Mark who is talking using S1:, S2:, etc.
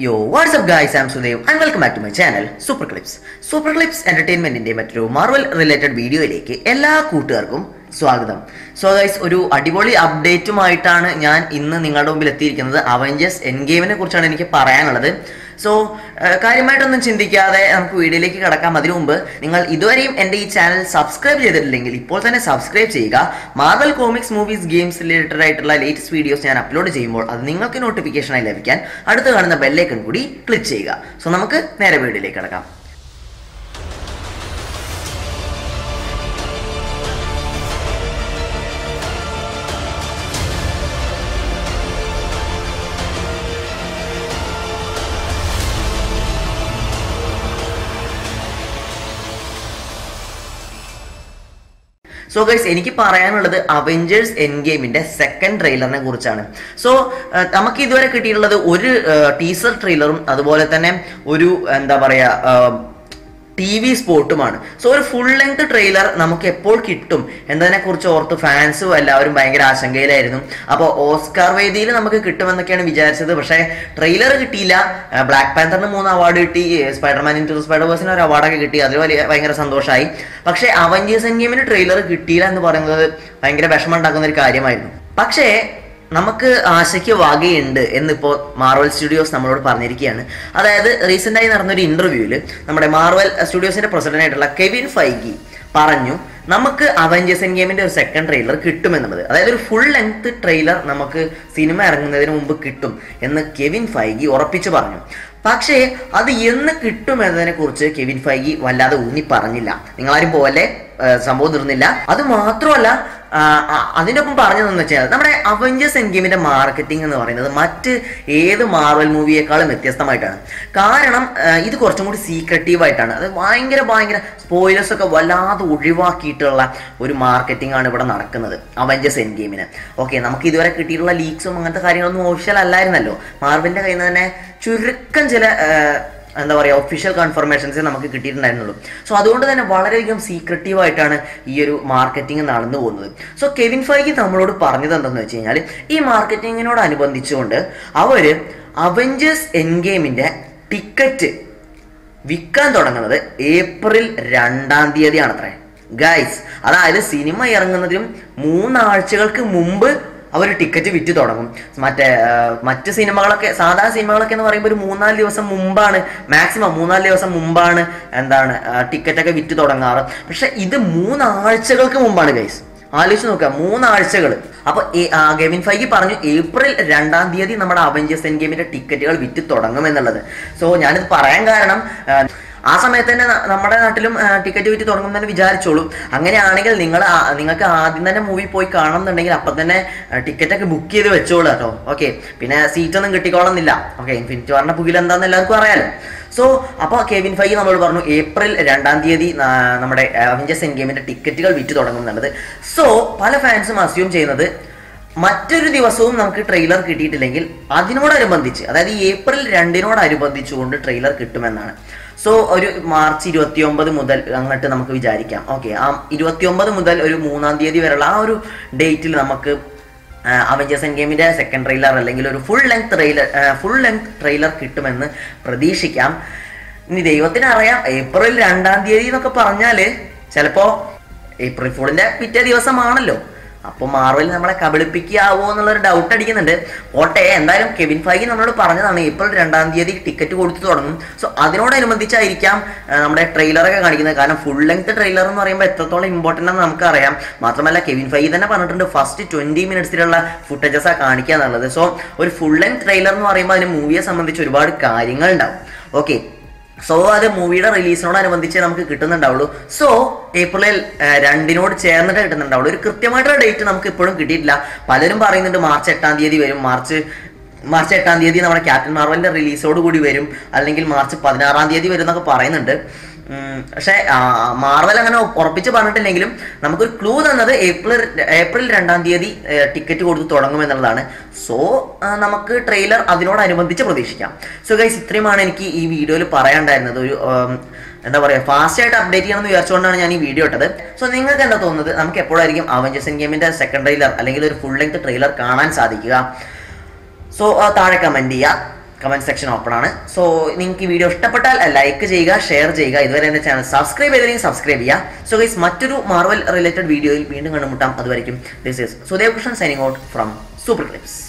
S1: Yo, what's up guys, I'm Sudev and welcome back to my channel Super Clips. Super Clips Entertainmentന്റെ മറ്റൊരു Marvel related വീഡിയോയിലേക്ക് എല്ലാ കൂട്ടുകാർക്കും സ്വാഗതം. So guys, ഒരു അടിപൊളി അപ്ഡേറ്റുമായിട്ടാണ് ഞാൻ ഇന്ന് നിങ്ങളുടെ മുമ്പിൽ എത്തിയിരിക്കുന്നത്. അവഞ്ചേഴ്സ് എൻഡ് ഗെയിമിനെ കുറിച്ചാണ് എനിക്ക് പറയാനുള്ളത്. സോ കാര്യമായിട്ടൊന്നും ചിന്തിക്കാതെ നമുക്ക് വീഡിയോയിലേക്ക് കടക്കാം. അതിനു മുമ്പ് നിങ്ങൾ ഇതുവരെയും എൻ്റെ ഈ ചാനൽ സബ്സ്ക്രൈബ് ചെയ്തിട്ടില്ലെങ്കിൽ ഇപ്പോൾ തന്നെ സബ്സ്ക്രൈബ് ചെയ്യുക. Marvel comics, movies, games related ആയിട്ടുള്ള ലേറ്റസ്റ്റ് വീഡിയോസ് ഞാൻ അപ്ലോഡ് ചെയ്യുമ്പോൾ അത് നിങ്ങൾക്ക് നോട്ടിഫിക്കേഷനായി ലഭിക്കാൻ അടുത്ത് കാണുന്ന ബെല്ലൈക്കൺ കൂടി ക്ലിക്ക് ചെയ്യുക. സോ നമുക്ക് നേരെ വീഡിയോയിലേക്ക് കടക്കാം. സോ ഗൈസ്, എനിക്ക് പറയാനുള്ളത് അവഞ്ചേഴ്സ് എൻഡ് ഗെയിമിന്റെ സെക്കൻഡ് ട്രെയിലറിനെ കുറിച്ചാണ്. സോ നമുക്ക് ഇതുവരെ കിട്ടിയിട്ടുള്ളത് ഒരു ടീസർ ട്രെയിലറും അതുപോലെ തന്നെ ഒരു എന്താ പറയാ TV സ്പോട്ടുമാണ്. സോ ഒരു ഫുൾ ലെങ്ത് ട്രെയിലർ നമുക്ക് എപ്പോൾ കിട്ടും എന്നതിനെ കുറിച്ച് ഓർത്ത് ഫാൻസും എല്ലാവരും ഭയങ്കര ആശങ്കയിലായിരുന്നു. അപ്പോൾ ഓസ്കാർ വേദിയിൽ നമുക്ക് കിട്ടുമെന്നൊക്കെയാണ് വിചാരിച്ചത്. പക്ഷേ ട്രെയിലർ കിട്ടിയില്ല. ബ്ലാക്ക് പാന്തറിന് 3 അവാർഡ് കിട്ടി, സ്പൈഡർമാൻ ഇൻടു ദി സ്പൈഡർവേഴ്സിന് ഒരു അവാർഡൊക്കെ കിട്ടി, അതിൽ ഭയങ്കര സന്തോഷമായി. പക്ഷേ അവഞ്ചേഴ്സ് എൻഡ് ഗെയിമിന് ട്രെയിലർ കിട്ടിയില്ല എന്ന് പറയുന്നത് ഭയങ്കര വിഷമം ഉണ്ടാക്കുന്ന ഒരു കാര്യമായിരുന്നു. പക്ഷേ നമുക്ക് ആശയ്ക്ക് വകയുണ്ട് എന്നിപ്പോൾ മാർവൽ സ്റ്റുഡിയോസ് നമ്മളോട് പറഞ്ഞിരിക്കുകയാണ്. അതായത് റീസെൻ്റായി നടന്നൊരു ഇൻ്റർവ്യൂവിൽ നമ്മുടെ മാർവൽ സ്റ്റുഡിയോസിന്റെ പ്രസിഡന്റായിട്ടുള്ള കെവിൻ ഫൈഗി പറഞ്ഞു, നമുക്ക് അവഞ്ചേഴ്സ് എൻഡ് ഗെയിമിന്റെ ഒരു സെക്കൻഡ് ട്രെയിലർ കിട്ടുമെന്നുള്ളത്. അതായത് ഒരു ഫുൾ ലെങ്ത് ട്രെയിലർ നമുക്ക് സിനിമ ഇറങ്ങുന്നതിന് മുമ്പ് കിട്ടും എന്ന് കെവിൻ ഫൈഗി ഉറപ്പിച്ചു പറഞ്ഞു. പക്ഷേ അത് എന്ന് കിട്ടുമെന്നതിനെ കുറിച്ച് കെവിൻ ഫൈഗി വല്ലാതെ ഊന്നി പറഞ്ഞില്ല. നിങ്ങളാരും പോലെ സംഭവം തീർന്നില്ല. അത് മാത്രമല്ല, അതിൻ്റെ ഒപ്പം പറഞ്ഞതെന്ന് വെച്ചാൽ നമ്മുടെ അവഞ്ചേഴ്സ് എൻഡ് ഗെയിമിന്റെ മാർക്കറ്റിംഗ് എന്ന് പറയുന്നത് മറ്റ് ഏത് മാർവൽ മൂവിയേക്കാളും വ്യത്യസ്തമായിട്ടാണ്. കാരണം ഇത് കുറച്ചും കൂടി സീക്രട്ടീവായിട്ടാണ്. അത് ഭയങ്കര സ്പോയിലേഴ്സ് ഒക്കെ വല്ലാതെ ഒഴിവാക്കിയിട്ടുള്ള ഒരു മാർക്കറ്റിംഗ് ആണ് ഇവിടെ നടക്കുന്നത് അവഞ്ചേഴ്സ് എൻഡ് ഗെയിമിന്. ഓക്കെ, നമുക്ക് ഇതുവരെ കിട്ടിയിട്ടുള്ള ലീക്സും അങ്ങനത്തെ കാര്യങ്ങളൊന്നും ഒഫീഷ്യൽ അല്ലായിരുന്നല്ലോ. മാർവലിന്റെ കയ്യിൽ നിന്ന് തന്നെ ചുരുക്കം ചില എന്താ പറയുക ഒഫീഷ്യൽ കൺഫർമേഷൻസ് നമുക്ക് കിട്ടിയിട്ടുണ്ടായിരുന്നുള്ളൂ. സോ അതുകൊണ്ട് തന്നെ വളരെയധികം സീക്രട്ടീവായിട്ടാണ് ഈ ഒരു മാർക്കറ്റിംഗ് നടന്നു പോകുന്നത്. സോ കെവിൻ ഫൈഗി നമ്മളോട് പറഞ്ഞത് എന്താണെന്ന് വെച്ച് കഴിഞ്ഞാൽ, ഈ മാർക്കറ്റിങ്ങിനോടനുബന്ധിച്ചുകൊണ്ട് അവർ അവഞ്ചേഴ്സ് എൻഡ് ഗെയിമിന്റെ ടിക്കറ്റ് വിൽക്കാൻ തുടങ്ങുന്നത് April 2 ആണത്രേ ഗൈസ്. അതായത് സിനിമ ഇറങ്ങുന്നതിനും 3 ആഴ്ചകൾക്ക് മുമ്പ് അവർ ടിക്കറ്റ് വിറ്റ് തുടങ്ങും. മറ്റ് സിനിമകളൊക്കെ, സാധാരണ സിനിമകളൊക്കെ എന്ന് പറയുമ്പോൾ ഒരു 3-4 ദിവസം മുമ്പാണ്, മാക്സിമം 3-4 ദിവസം മുമ്പാണ് ടിക്കറ്റൊക്കെ വിറ്റ് തുടങ്ങാറ്. പക്ഷെ ഇത് 3 ആഴ്ചകൾക്ക് മുമ്പാണ് ഗൈസ്. ആലോചിച്ച് നോക്കുക, 3 ആഴ്ചകൾ. അപ്പൊ കെവിൻ ഫൈഗി പറഞ്ഞു April 2 നമ്മുടെ അവഞ്ചേഴ്സ് എൻഡ് ഗെയിമിന്റെ ടിക്കറ്റുകൾ വിറ്റ് തുടങ്ങും എന്നുള്ളത്. സോ ഞാനിത് പറയാൻ കാരണം, ആ സമയത്ത് തന്നെ നമ്മുടെ നാട്ടിലും ടിക്കറ്റ് വിറ്റ് തുടങ്ങും തന്നെ വിചാരിച്ചോളൂ. അങ്ങനെയാണെങ്കിൽ നിങ്ങൾക്ക് ആദ്യം തന്നെ മൂവി പോയി കാണണമെന്നുണ്ടെങ്കിൽ അപ്പം തന്നെ ടിക്കറ്റൊക്കെ ബുക്ക് ചെയ്ത് വെച്ചോളൂ കേട്ടോ. ഓക്കെ, പിന്നെ സീറ്റൊന്നും കിട്ടിക്കോളുന്നില്ല. ഓക്കെ, ഇൻഫിനിറ്റി വാറിന്റെ പുകിൽ എന്താണെന്ന് എല്ലാവർക്കും അറിയാലോ. സോ അപ്പോൾ കെവിൻ ഫൈഗി നമ്മളോട് പറഞ്ഞു April 2 നമ്മുടെ അവഞ്ചേഴ്സ് എൻഡ് ഗെയിമിന്റെ ടിക്കറ്റുകൾ വിറ്റ് തുടങ്ങും എന്നുള്ളത്. സോ പല ഫാൻസും അസ്യൂം ചെയ്യുന്നത് മറ്റൊരു ദിവസവും നമുക്ക് ട്രെയിലർ കിട്ടിയിട്ടില്ലെങ്കിൽ അതിനോടനുബന്ധിച്ച്, അതായത് ഈ April 2 ട്രെയിലർ കിട്ടുമെന്നാണ്. സോ ഒരു March 29 മുതൽ അങ്ങോട്ട് നമുക്ക് വിചാരിക്കാം. ഓക്കെ, ആ 29 മുതൽ ഒരു 3 വരെയുള്ള ആ ഒരു ഡേറ്റിൽ നമുക്ക് അവഞ്ചേഴ്സ് എൻഡ് ഗെയിമിന്റെ സെക്കൻഡ് ട്രെയിലർ അല്ലെങ്കിൽ ഒരു ഫുൾ ലെങ്ത് ട്രെയിലർ കിട്ടുമെന്ന് പ്രതീക്ഷിക്കാം. ഇനി ദൈവത്തിന് അറിയാം, April 2 എന്നൊക്കെ പറഞ്ഞാല് ചിലപ്പോ April Foolന്റെ പിറ്റേ ദിവസമാണല്ലോ. അപ്പോൾ മാർവൽ നമ്മളെ കബളിപ്പിക്കാവോ എന്നുള്ളൊരു ഡൗട്ട് അടിക്കുന്നുണ്ട്. ഓട്ടെ, എന്തായാലും കെവിൻ ഫൈഗി നമ്മളോട് പറഞ്ഞതാണ് April 2 ടിക്കറ്റ് കൊടുത്തു തുടങ്ങും. സോ അതിനോടനുബന്ധിച്ചായിരിക്കാം നമ്മുടെ ട്രെയിലറൊക്കെ കാണിക്കുന്നത്. കാരണം ഫുൾ ലെങ്ത് ട്രെയിലർ എന്ന് പറയുമ്പോൾ എത്രത്തോളം ഇമ്പോർട്ടൻ്റ് ആണെന്ന് നമുക്കറിയാം. മാത്രമല്ല കെവിൻ ഫൈഗി തന്നെ പറഞ്ഞിട്ടുണ്ട് ഫസ്റ്റ് 20 മിനിറ്റ്സിലുള്ള ഫുട്ടേജസാണ് കാണിക്കുക എന്നുള്ളത്. സോ ഒരു ഫുൾ ലെങ്ത് ട്രെയിലർ എന്ന് പറയുമ്പോൾ അതിന് മൂവിയെ സംബന്ധിച്ച് ഒരുപാട് കാര്യങ്ങൾ ഉണ്ടാവും. ഓക്കെ, സോ അത് മൂവിയുടെ റിലീസിനോടനുബന്ധിച്ച് നമുക്ക് കിട്ടുന്നുണ്ടാവുള്ളൂ. സോ April 2 ചേർന്നിട്ട് കിട്ടുന്നുണ്ടാവുള്ളൂ. ഒരു കൃത്യമായിട്ടുള്ള ഡേറ്റ് നമുക്ക് ഇപ്പോഴും കിട്ടിയിട്ടില്ല. പലരും പറയുന്നുണ്ട് March 8 വരും, മാർച്ച് 8 നമ്മുടെ ക്യാപ്റ്റൻ മാർവലിന്റെ റിലീസോട് കൂടി വരും, അല്ലെങ്കിൽ March 16 വരും എന്നൊക്കെ പറയുന്നുണ്ട്. പക്ഷെ മാർവൽ അങ്ങനെ ഉറപ്പിച്ച് പറഞ്ഞിട്ടില്ലെങ്കിലും നമുക്കൊരു ക്ലൂ തന്നത് April 2 ടിക്കറ്റ് കൊടുത്ത് തുടങ്ങും എന്നുള്ളതാണ്. സോ നമുക്ക് ട്രെയിലർ അതിനോടനുബന്ധിച്ച് പ്രതീക്ഷിക്കാം. സോ ഗൈസ്, ഇത്രയുമാണ് എനിക്ക് ഈ വീഡിയോയിൽ പറയാനുണ്ടായിരുന്നത്. ഒരു എന്താ പറയുക, ഫാസ്റ്റ് ആയിട്ട് അപ്ഡേറ്റ് ചെയ്യണമെന്ന് വിചാരിച്ചുകൊണ്ടാണ് ഞാൻ ഈ വീഡിയോ ഇട്ടത്. സോ നിങ്ങൾക്ക് എന്താ തോന്നുന്നത്, നമുക്ക് എപ്പോഴായിരിക്കും അവഞ്ചേഴ്സ് എൻഡ് ഗെയിമിന്റെ സെക്കൻഡ് ട്രെയിലർ അല്ലെങ്കിൽ ഒരു ഫുൾ ലെങ്ത് ട്രെയിലർ കാണാൻ സാധിക്കുക? സോ താഴെ കമന്റ് ചെയ്യുക. കമന്റ് സെക്ഷൻ ഓപ്പൺ ആണ്. സോ നിങ്ങൾക്ക് ഈ വീഡിയോ ഇഷ്ടപ്പെട്ടാൽ ലൈക്ക് ചെയ്യുക, ഷെയർ ചെയ്യുക. ഇതുവരെ എന്റെ ചാനൽ സബ്സ്ക്രൈബ് ചെയ്തില്ലെങ്കിൽ സബ്സ്ക്രൈബ് ചെയ്യുക. സോ ഗൈസ്, മറ്റൊരു മാർവൽ റിലേറ്റഡ് വീഡിയോയിൽ വീണ്ടും കണ്ടുമുട്ടാം. അതുവരെയും this is Sudev Krishnan signing out from Super clips.